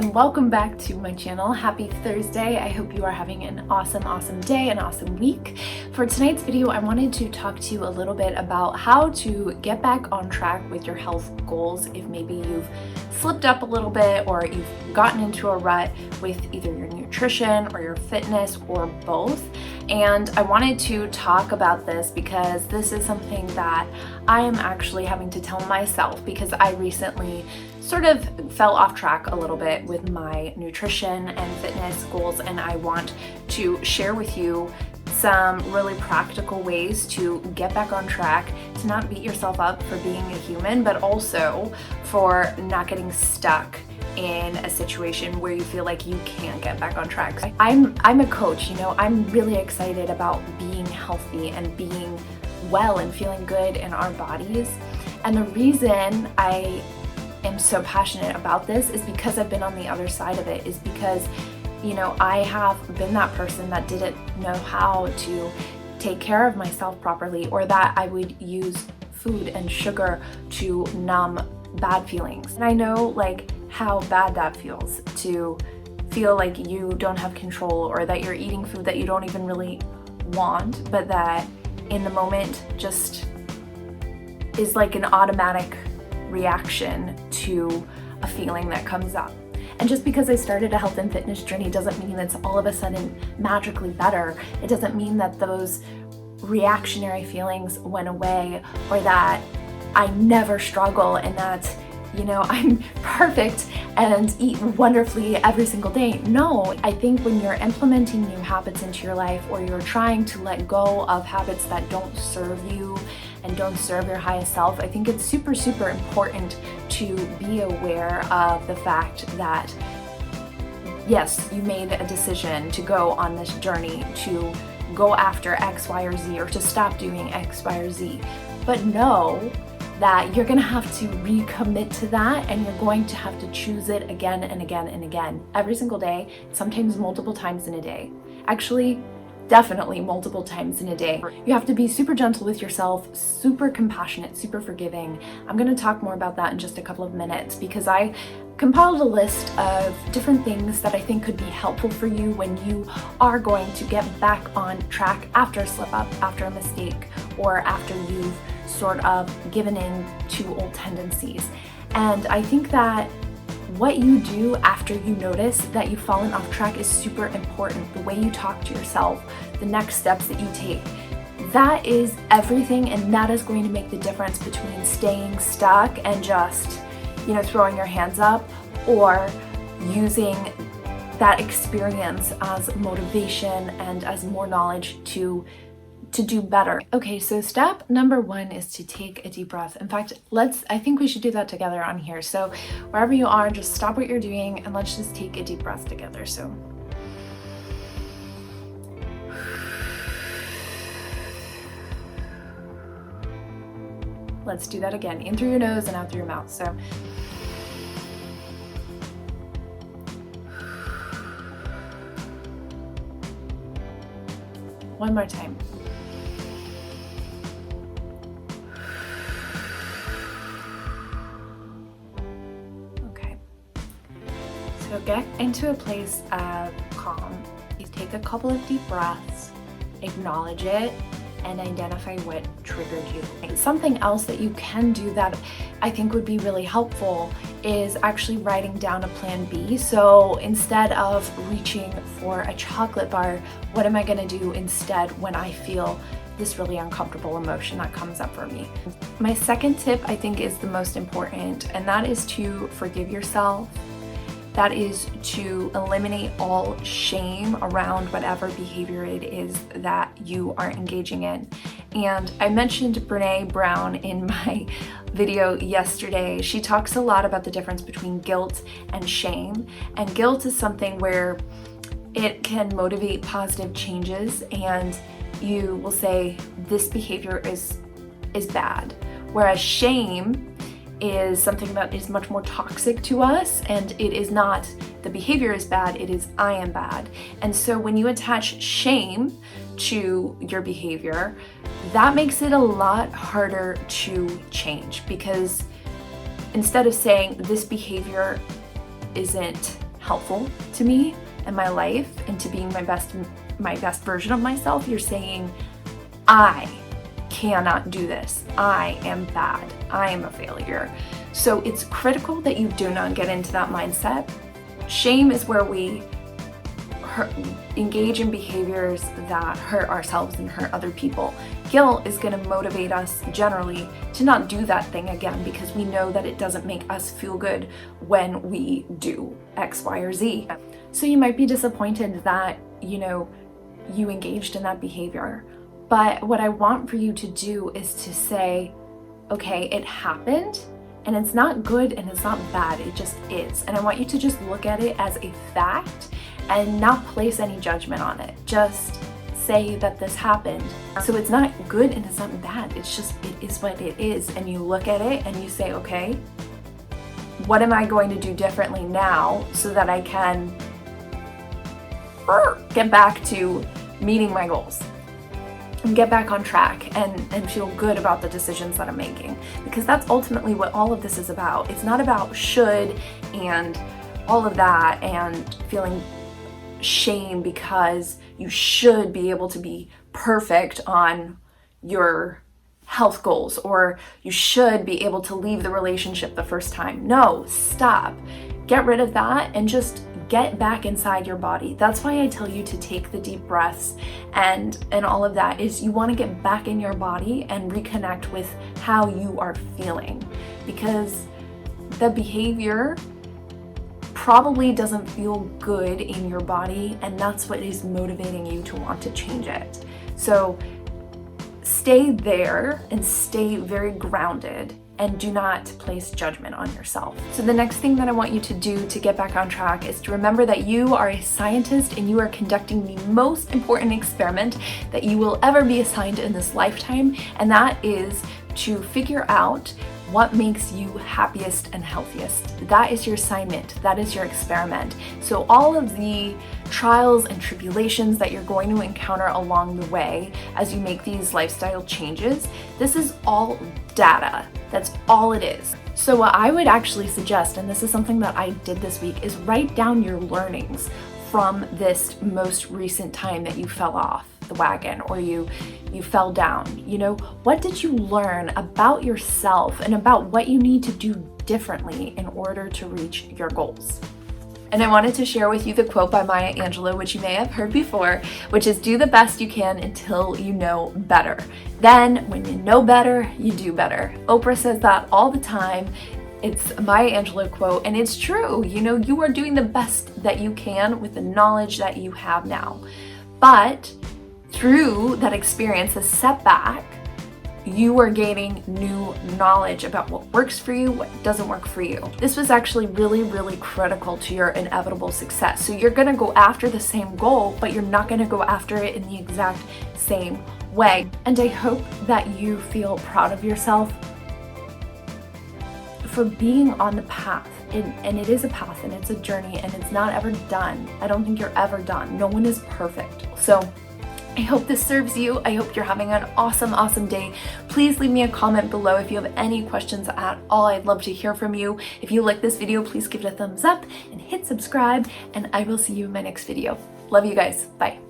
and welcome back to my channel. Happy Thursday. I hope you are having an awesome day, an awesome week. For tonight's video, I wanted to talk to you a little bit about how to get back on track with your health goals if maybe you've slipped up a little bit or you've gotten into a rut with either your nutrition or your fitness or both. And I wanted to talk about this because this is something that I am actually having to tell myself because I recently sort of fell off track a little bit with my nutrition and fitness goals, and I want to share with you some really practical ways to get back on track, to not beat yourself up for being a human, but also for not getting stuck in a situation where you feel like you can't get back on track. I'm a coach, you know, I'm really excited about being healthy and being well and feeling good in our bodies. And the reason I am so passionate about this is because I've been on the other side of it, is because, you know, I have been that person that didn't know how to take care of myself properly, or that I would use food and sugar to numb bad feelings. And I know like how bad that feels, to feel like you don't have control, or that you're eating food that you don't even really want, but that in the moment just is like an automatic reaction to a feeling that comes up. And just because I started a health and fitness journey doesn't mean it's all of a sudden magically better. It doesn't mean that those reactionary feelings went away, or that I never struggle and that, you know, I'm perfect and eat wonderfully every single day. No, I think when you're implementing new habits into your life, or you're trying to let go of habits that don't serve you and don't serve your highest self, I think it's super important to be aware of the fact that yes, you made a decision to go on this journey to go after X, Y, or Z, or to stop doing X, Y, or Z. But know that you're gonna have to recommit to that, and you're going to have to choose it again and again and again, every single day, sometimes multiple times in a day. Actually, definitely multiple times in a day. You have to be super gentle with yourself, super compassionate, super forgiving. I'm gonna talk more about that in just a couple of minutes, because I compiled a list of different things that I think could be helpful for you when you are going to get back on track after a slip up, after a mistake, or after you've sort of given in to old tendencies. And I think that what you do after you notice that you've fallen off track is super important. The way you talk to yourself, the next steps that you take, that is everything, and that is going to make the difference between staying stuck and just, you know, throwing your hands up, or using that experience as motivation and as more knowledge to do better. Okay, so step number one is to take a deep breath. In fact, I think we should do that together on here. So wherever you are, just stop what you're doing and let's just take a deep breath together. So let's do that again. In through your nose and out through your mouth. So one more time. So get into a place of calm. You take a couple of deep breaths, acknowledge it, and identify what triggered you. Something else that you can do that I think would be really helpful is actually writing down a plan B. So instead of reaching for a chocolate bar, what am I gonna do instead when I feel this really uncomfortable emotion that comes up for me? My second tip I think is the most important, and that is to forgive yourself. That is to eliminate all shame around whatever behavior it is that you are engaging in. And I mentioned Brené Brown in my video yesterday. She talks a lot about the difference between guilt and shame. And guilt is something where it can motivate positive changes, and you will say this behavior is bad. Whereas shame is something that is much more toxic to us, and it is not the behavior is bad, it is I am bad. And so when you attach shame to your behavior, that makes it a lot harder to change, because instead of saying this behavior isn't helpful to me and my life and to being my best version of myself, you're saying, I cannot do this. I am bad. I am a failure. So it's critical that you do not get into that mindset. Shame is where we engage in behaviors that hurt ourselves and hurt other people. Guilt is going to motivate us generally to not do that thing again because we know that it doesn't make us feel good when we do X, Y, or Z. So you might be disappointed that, you engaged in that behavior. But what I want for you to do is to say, okay, it happened and it's not good and it's not bad, it just is. And I want you to just look at it as a fact and not place any judgment on it. Just say that this happened. So it's not good and it's not bad, it's just, it is what it is. And you look at it and you say, okay, what am I going to do differently now so that I can get back to meeting my goals and get back on track and feel good about the decisions that I'm making? Because that's ultimately what all of this is about. It's not about should and all of that and feeling shame because you should be able to be perfect on your health goals or you should be able to leave the relationship the first time. No, stop. Get rid of that and just get back inside your body. That's why I tell you to take the deep breaths and all of that is you want to get back in your body and reconnect with how you are feeling, because the behavior probably doesn't feel good in your body and that's what is motivating you to want to change it. So stay there and stay very grounded and do not place judgment on yourself. So the next thing that I want you to do to get back on track is to remember that you are a scientist and you are conducting the most important experiment that you will ever be assigned in this lifetime, and that is to figure out what makes you happiest and healthiest. That is your assignment. That is your experiment. So all of the trials and tribulations that you're going to encounter along the way as you make these lifestyle changes, this is all data. That's all it is. So what I would actually suggest, and this is something that I did this week, is write down your learnings from this most recent time that you fell off the wagon or you fell down. What did you learn about yourself and about what you need to do differently in order to reach your goals? And I wanted to share with you the quote by Maya Angelou, which you may have heard before, which is, do the best you can until you know better. Then when you know better, you do better. Oprah says that all the time. It's a Maya Angelou quote, and it's true. You are doing the best that you can with the knowledge that you have now. But through that experience, a setback, you are gaining new knowledge about what works for you, what doesn't work for you. This was actually really, really critical to your inevitable success. So you're gonna go after the same goal, but you're not gonna go after it in the exact same way. And I hope that you feel proud of yourself for being on the path. And it is a path and it's a journey and it's not ever done. I don't think you're ever done. No one is perfect. So I hope this serves you. I hope you're having an awesome, awesome day. Please leave me a comment below if you have any questions at all. I'd love to hear from you. If you like this video, please give it a thumbs up and hit subscribe, and I will see you in my next video. Love you guys. Bye.